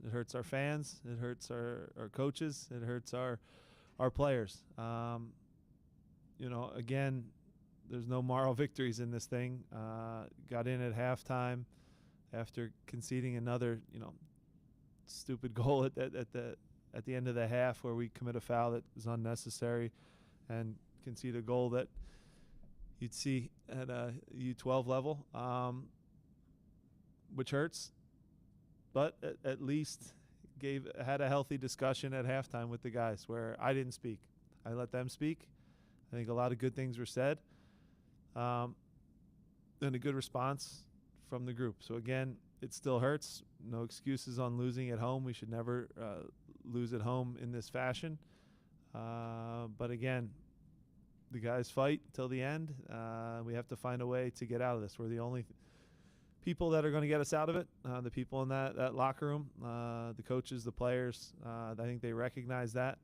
It hurts our fans. It hurts our coaches. It hurts our players. Again, there's no moral victories in this thing. Got in at halftime after conceding another, stupid goal at the end of the half where we commit a foul that was unnecessary and concede a goal that you'd see at a U12 level, which hurts. But at least had a healthy discussion at halftime with the guys where I didn't speak. I let them speak. I think a lot of good things were said, and a good response from the group. So, again, it still hurts. No excuses on losing at home. We should never lose at home in this fashion. But, again, the guys fight till the end. We have to find a way to get out of this. We're the only people that are going to get us out of it, the people in that locker room, the coaches, the players. I think they recognize that.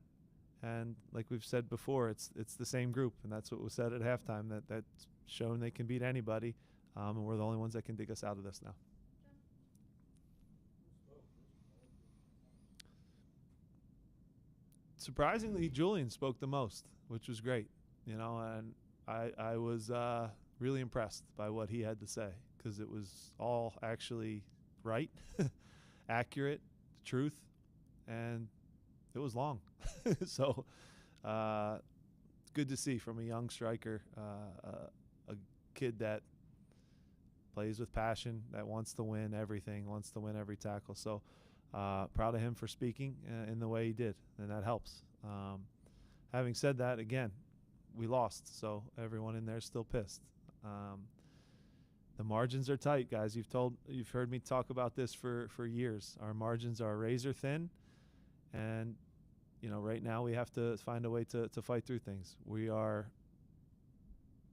And like we've said before, it's the same group, and that's what was said at halftime, that's shown they can beat anybody, and we're the only ones that can dig us out of this now. Surprisingly, Julian spoke the most, which was great, and I was really impressed by what he had to say, because it was all actually right, accurate, the truth, and it was long. So good to see from a young striker, a kid that plays with passion, that wants to win everything, wants to win every tackle. So proud of him for speaking in the way he did, and that helps. Having said that, again, we lost, so everyone in there is still pissed. The margins are tight, guys. You've heard me talk about this for years. Our margins are razor thin, and right now we have to find a way to fight through things. We are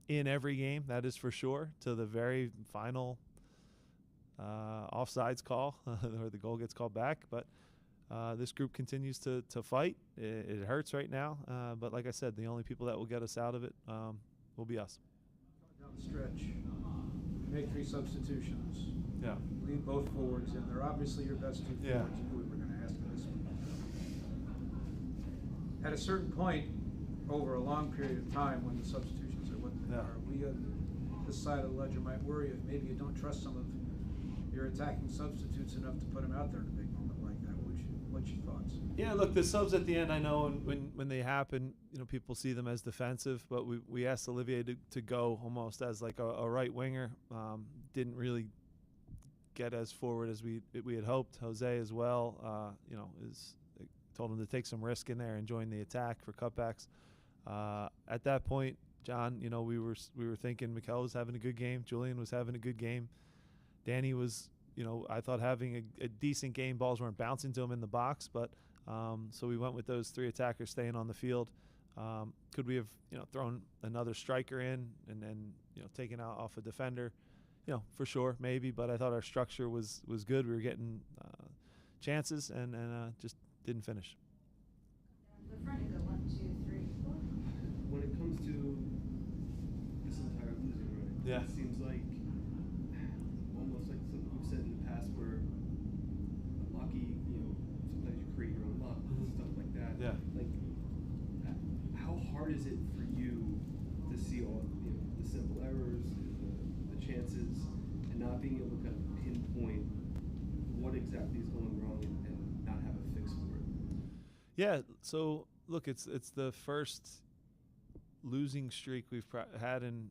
in every game, that is for sure, to the very final offsides call or the goal gets called back. But this group continues to fight. It hurts right now, but like I said, the only people that will get us out of it will be us. Down the stretch, you make 3 substitutions. Yeah. Leave both forwards in. They're obviously your best 2 forwards. Yeah. You knew we were going to ask for this one. At a certain point, over a long period of time, when the substitutions are what they are, we on this side of the ledger might worry if maybe you don't trust some of your attacking substitutes enough to put them out there in a big moment like that. What's your thoughts? Yeah, look, the subs at the end, I know when they happen, people see them as defensive, but we asked Olivier to go almost as like a right winger. Didn't really get as forward as we had hoped. Jose as well, told him to take some risk in there and join the attack for cutbacks. At that point, John, we were thinking Mikel was having a good game, Julian was having a good game, Danny was, I thought having a decent game. Balls weren't bouncing to him in the box, but so we went with those 3 attackers staying on the field. Could we have thrown another striker in and then taken out off a defender? For sure, maybe. But I thought our structure was good. We were getting chances and just didn't finish. The front and go 1, 2, 3, 4. When it comes to this entire losing run, yeah, it seems like almost like something we've said in the past, where lucky, sometimes you create your own luck, stuff like that. Yeah. Like, how hard is it for you to see all the simple errors, the chances, and not being able to kind of pinpoint what exactly is going wrong and not have a fix for it? Yeah. So look, it's the first losing streak we've had in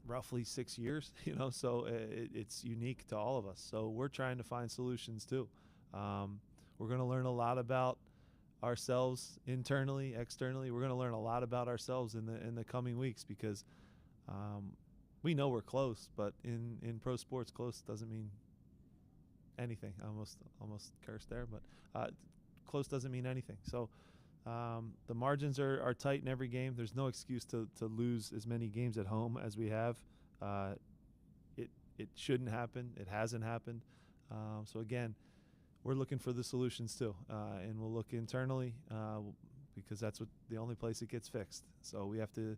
roughly 6 years, so it's unique to all of us. So we're trying to find solutions too. We're going to learn a lot about ourselves internally, externally. We're going to learn a lot about ourselves in the coming weeks, because we know we're close, but in pro sports, close doesn't mean anything. I almost cursed there, but close doesn't mean anything. So the margins are tight in every game. There's no excuse to lose as many games at home as we have. It shouldn't happen. It hasn't happened. So again, we're looking for the solutions too, and we'll look internally because that's the only place it gets fixed. So we have to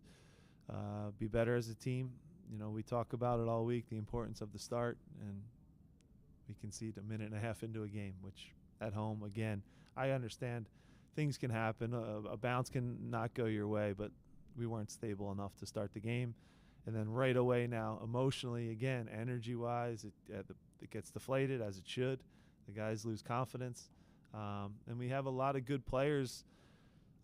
be better as a team. We talk about it all week, the importance of the start, and We concede a minute and a half into a game, which at home, again, I understand things can happen. A bounce can not go your way, but we weren't stable enough to start the game. And then right away now, emotionally, again, energy-wise, it gets deflated, as it should. The guys lose confidence. And we have a lot of good players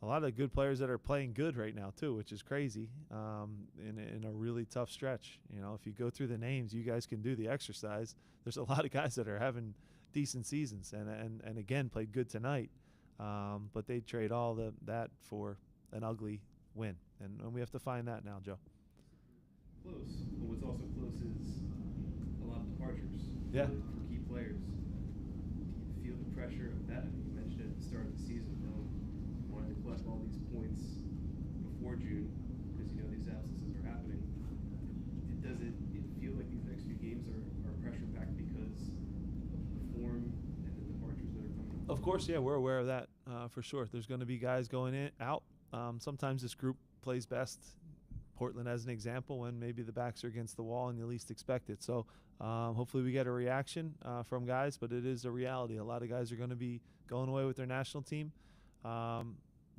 that are playing good right now too, which is crazy, in a really tough stretch. If you go through the names, you guys can do the exercise. There's a lot of guys that are having decent seasons and again played good tonight, but they trade all that for an ugly win, and we have to find that now, Joe. Close, but what's also close is a lot of departures. Yeah. For key players. Do you feel the pressure of that? You mentioned it at the start of the season, wanting to collect all these points before June because these absences are happening. Does it feel like these next few games are pressure-packed because of the form and the departures that are coming up? Of course, yeah, we're aware of that for sure. There's going to be guys going out. Sometimes this group plays best, Portland as an example, when maybe the backs are against the wall and you least expect it. So hopefully we get a reaction from guys, but it is a reality. A lot of guys are going to be going away with their national team.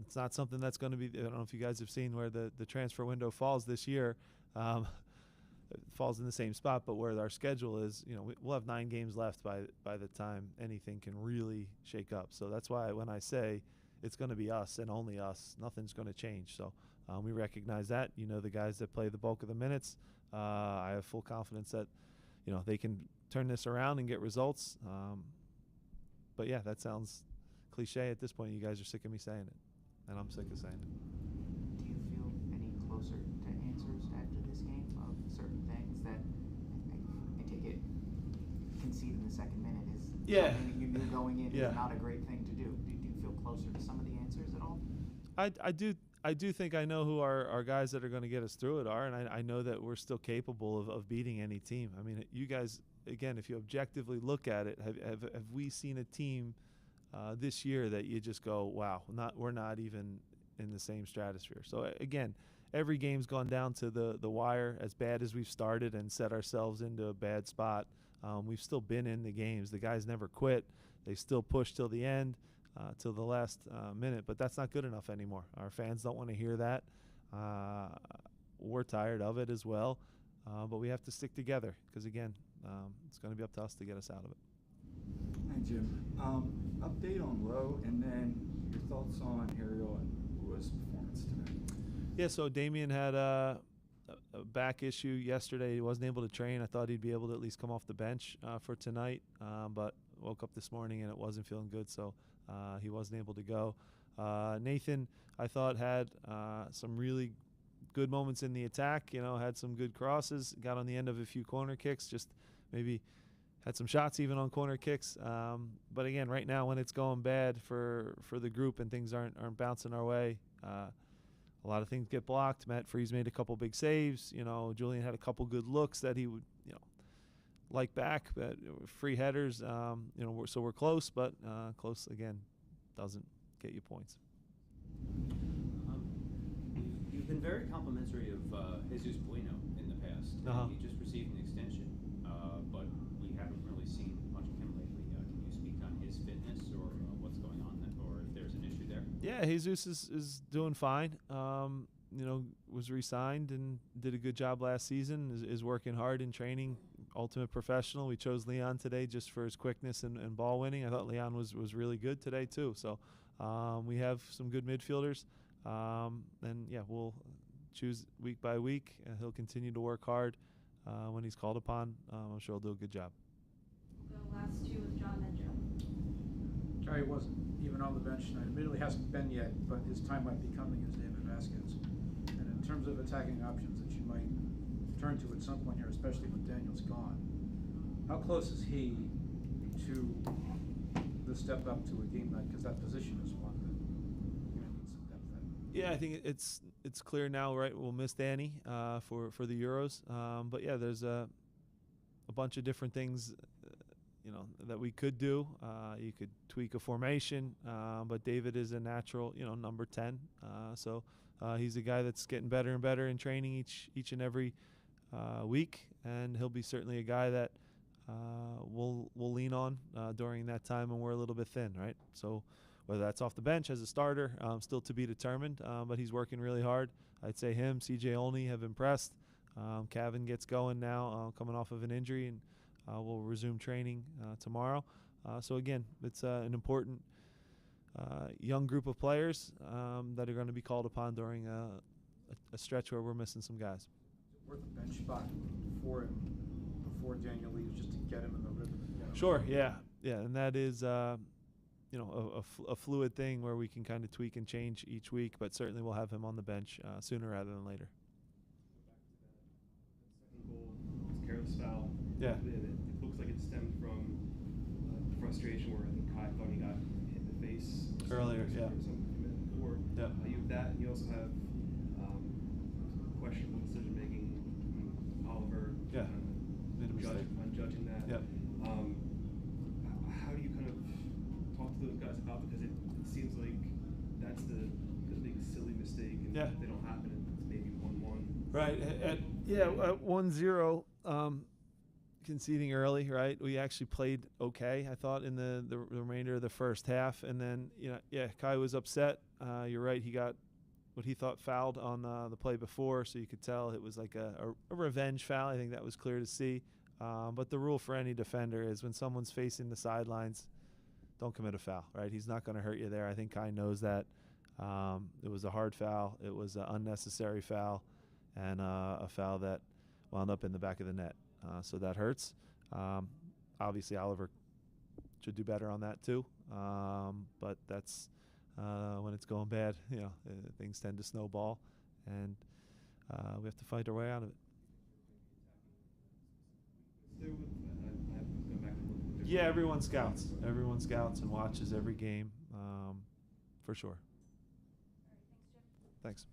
It's not something that's going to be, I don't know if you guys have seen where the transfer window falls this year. It falls in the same spot, but where our schedule is, we'll have 9 games left by the time anything can really shake up. So that's why when I say it's going to be us and only us, nothing's going to change. So we recognize that. The guys that play the bulk of the minutes, I have full confidence that, they can turn this around and get results. But yeah, that sounds cliche at this point. You guys are sick of me saying it, and I'm sick of saying it. Do you feel any closer to answers after this game of certain things that I take it concede in the second minute is something that you knew going in is not a great thing to do? Do you feel closer to some of the answers at all? I do think I know who our guys that are going to get us through it are, and I know that we're still capable of beating any team. I mean, you guys, again, if you objectively look at it, have we seen a team this year that you just go, wow, we're not even in the same stratosphere? So again, every game's gone down to the wire. As bad as we've started and set ourselves into a bad spot, we've still been in the games. The guys never quit. They still push till the end. Till the last minute, but that's not good enough anymore. Our fans don't want to hear that. We're tired of it as well, but we have to stick together because, again, it's going to be up to us to get us out of it. Hi, Jim. Update on Lowe, and then your thoughts on Harriel and Lewis' performance today. Yeah, so Damian had a back issue yesterday. He wasn't able to train. I thought he'd be able to at least come off the bench for tonight, but woke up this morning and it wasn't feeling good, so he wasn't able to go. Nathan, I thought, had some really good moments in the attack, had some good crosses, got on the end of a few corner kicks, just maybe had some shots even on corner kicks. But again, right now when it's going bad for the group and things aren't bouncing our way, a lot of things get blocked. Matt Freese made a couple big saves. Julian had a couple good looks that he would, like back, but free headers. So we're close, but close again doesn't get you points. You've been very complimentary of Jesus Bueno in the past. He just received an extension, but we haven't really seen much of him lately. Can you speak on his fitness or what's going on, or if there's an issue there? Yeah, Jesus is doing fine. Was re-signed and did a good job last season, is working hard in training, ultimate professional. We chose Leon today just for his quickness and ball winning. I thought Leon was really good today too. So we have some good midfielders. And yeah, we'll choose week by week. He'll continue to work hard when he's called upon. I'm sure he'll do a good job. The last two with John and Joe. Gary wasn't even on the bench tonight. Admittedly hasn't been yet, but his time might be coming as David Vasquez. And in terms of attacking options that you might turn to at some point here, especially when Daniel's gone, how close is he to the step up to a game night? Because that position is one that you're going to need some depth at. Yeah, I think it's clear now, right? We'll miss Danny for the Euros. But yeah, there's a bunch of different things that we could do. You could tweak a formation, but David is a natural, number 10. So he's a guy that's getting better and better in training each and every week, and he'll be certainly a guy that we'll lean on during that time when we're a little bit thin, right? So whether that's off the bench as a starter, still to be determined, but he's working really hard. I'd say him, CJ Olney have impressed. Cavan gets going now, coming off of an injury, and we'll resume training tomorrow. So again, it's an important young group of players that are going to be called upon during a stretch where we're missing some guys. Worth a bench spot for him before Daniel leaves, just to get him in the rhythm. Sure, yeah, and that is a fluid thing where we can kind of tweak and change each week, but certainly we'll have him on the bench sooner rather than later. Second goal, it's careless foul. Yeah. It looks like it stemmed from frustration where I think Kai thought he got hit in the face Earlier, yeah. Or something a minute before. Yeah. You have that, and you also have questionable decision making. Oliver. Yeah. Made a mistake. On judging that. Yeah. How do you kind of talk to those guys about, because it seems like that's the big silly mistake, and Yeah. they don't happen, and it's maybe 1-1. Right. At 1-0, conceding early, right? We actually played okay, I thought, in the remainder of the first half. And then, Kai was upset. You're right. He got what he thought fouled on the play before, so you could tell it was like a revenge foul. I think that was clear to see. But the rule for any defender is when someone's facing the sidelines, don't commit a foul, right? He's not going to hurt you there. I think Kai knows that. It was a hard foul. It was an unnecessary foul, and a foul that wound up in the back of the net. So that hurts. Obviously, Oliver should do better on that too. But that's when it's going bad, things tend to snowball, and we have to fight our way out of it. Yeah, everyone scouts. Everyone scouts and watches every game, for sure. All right, thanks, Jim. Thanks.